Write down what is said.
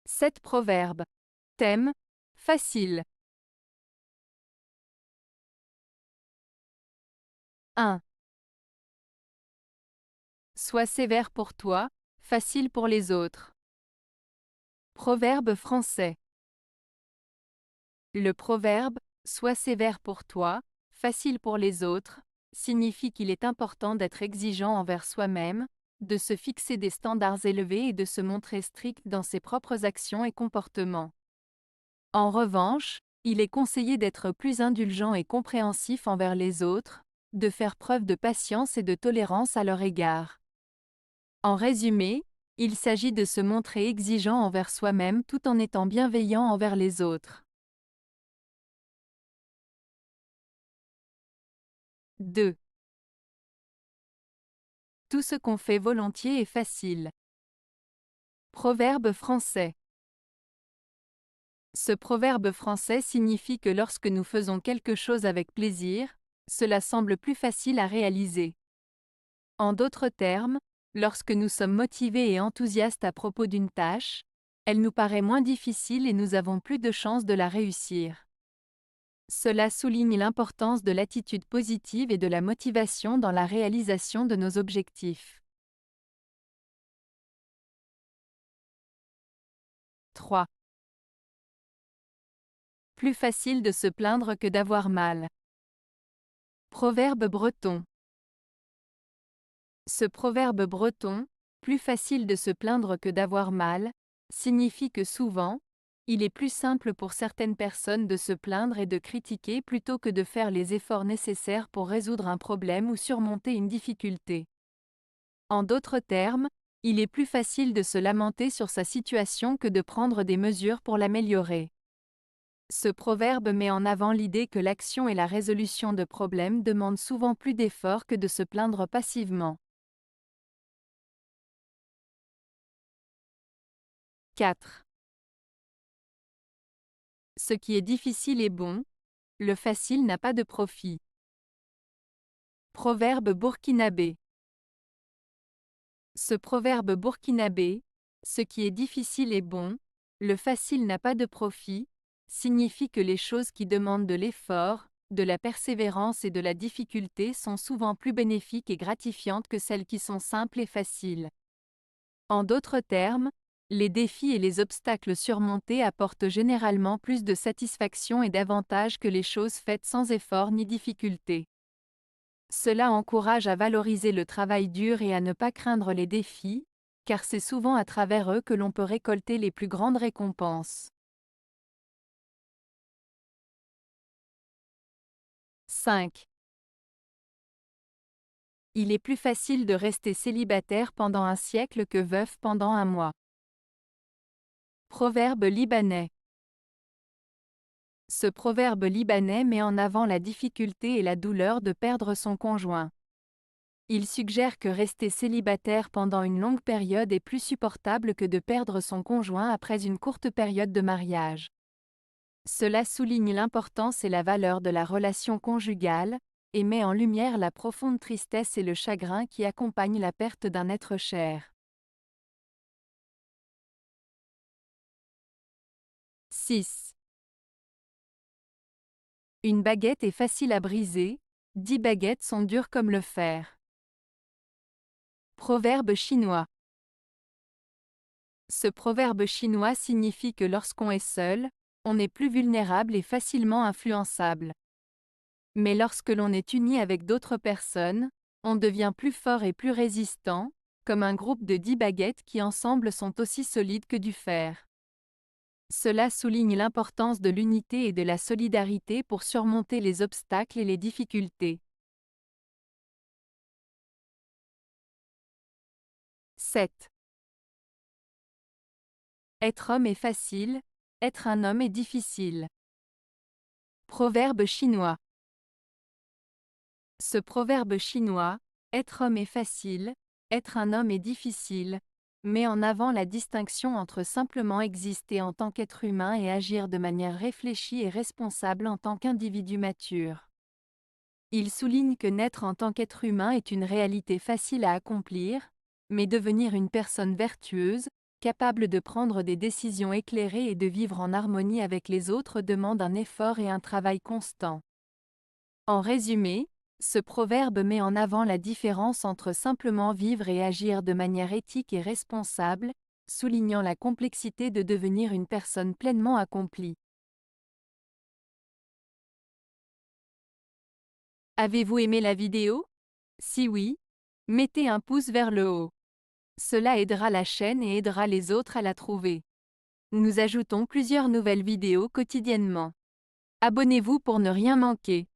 7 proverbes. Thème: facile. 1. Sois sévère pour toi, facile pour les autres. Proverbe français. Le proverbe « Sois sévère pour toi, facile pour les autres » signifie qu'il est important d'être exigeant envers soi-même, de se fixer des standards élevés et de se montrer strict dans ses propres actions et comportements. En revanche, il est conseillé d'être plus indulgent et compréhensif envers les autres, de faire preuve de patience et de tolérance à leur égard. En résumé, il s'agit de se montrer exigeant envers soi-même tout en étant bienveillant envers les autres. 2. Tout ce qu'on fait volontiers est facile. Proverbe français. Ce proverbe français signifie que lorsque nous faisons quelque chose avec plaisir, cela semble plus facile à réaliser. En d'autres termes, lorsque nous sommes motivés et enthousiastes à propos d'une tâche, elle nous paraît moins difficile et nous avons plus de chances de la réussir. Cela souligne l'importance de l'attitude positive et de la motivation dans la réalisation de nos objectifs. 3. Plus facile de se plaindre que d'avoir mal. Proverbe breton. Ce proverbe breton, plus facile de se plaindre que d'avoir mal, signifie que souvent, il est plus simple pour certaines personnes de se plaindre et de critiquer plutôt que de faire les efforts nécessaires pour résoudre un problème ou surmonter une difficulté. En d'autres termes, il est plus facile de se lamenter sur sa situation que de prendre des mesures pour l'améliorer. Ce proverbe met en avant l'idée que l'action et la résolution de problèmes demandent souvent plus d'efforts que de se plaindre passivement. 4. Ce qui est difficile est bon, le facile n'a pas de profit. Proverbe burkinabé. Ce proverbe burkinabé, ce qui est difficile est bon, le facile n'a pas de profit, signifie que les choses qui demandent de l'effort, de la persévérance et de la difficulté sont souvent plus bénéfiques et gratifiantes que celles qui sont simples et faciles. En d'autres termes, les défis et les obstacles surmontés apportent généralement plus de satisfaction et d'avantages que les choses faites sans effort ni difficulté. Cela encourage à valoriser le travail dur et à ne pas craindre les défis, car c'est souvent à travers eux que l'on peut récolter les plus grandes récompenses. 5. Il est plus facile de rester célibataire pendant un siècle que veuf pendant un mois. Proverbe libanais. Ce proverbe libanais met en avant la difficulté et la douleur de perdre son conjoint. Il suggère que rester célibataire pendant une longue période est plus supportable que de perdre son conjoint après une courte période de mariage. Cela souligne l'importance et la valeur de la relation conjugale, et met en lumière la profonde tristesse et le chagrin qui accompagnent la perte d'un être cher. 6. Une baguette est facile à briser, 10 baguettes sont dures comme le fer. Proverbe chinois. Ce proverbe chinois signifie que lorsqu'on est seul, on est plus vulnérable et facilement influençable. Mais lorsque l'on est uni avec d'autres personnes, on devient plus fort et plus résistant, comme un groupe de 10 baguettes qui ensemble sont aussi solides que du fer. Cela souligne l'importance de l'unité et de la solidarité pour surmonter les obstacles et les difficultés. 7. Être homme est facile, être un homme est difficile. Proverbe chinois. Ce proverbe chinois, être homme est facile, être un homme est difficile, met en avant la distinction entre simplement exister en tant qu'être humain et agir de manière réfléchie et responsable en tant qu'individu mature. Il souligne que naître en tant qu'être humain est une réalité facile à accomplir, mais devenir une personne vertueuse, capable de prendre des décisions éclairées et de vivre en harmonie avec les autres demande un effort et un travail constant. En résumé, ce proverbe met en avant la différence entre simplement vivre et agir de manière éthique et responsable, soulignant la complexité de devenir une personne pleinement accomplie. Avez-vous aimé la vidéo? Si oui, mettez un pouce vers le haut. Cela aidera la chaîne et aidera les autres à la trouver. Nous ajoutons plusieurs nouvelles vidéos quotidiennement. Abonnez-vous pour ne rien manquer.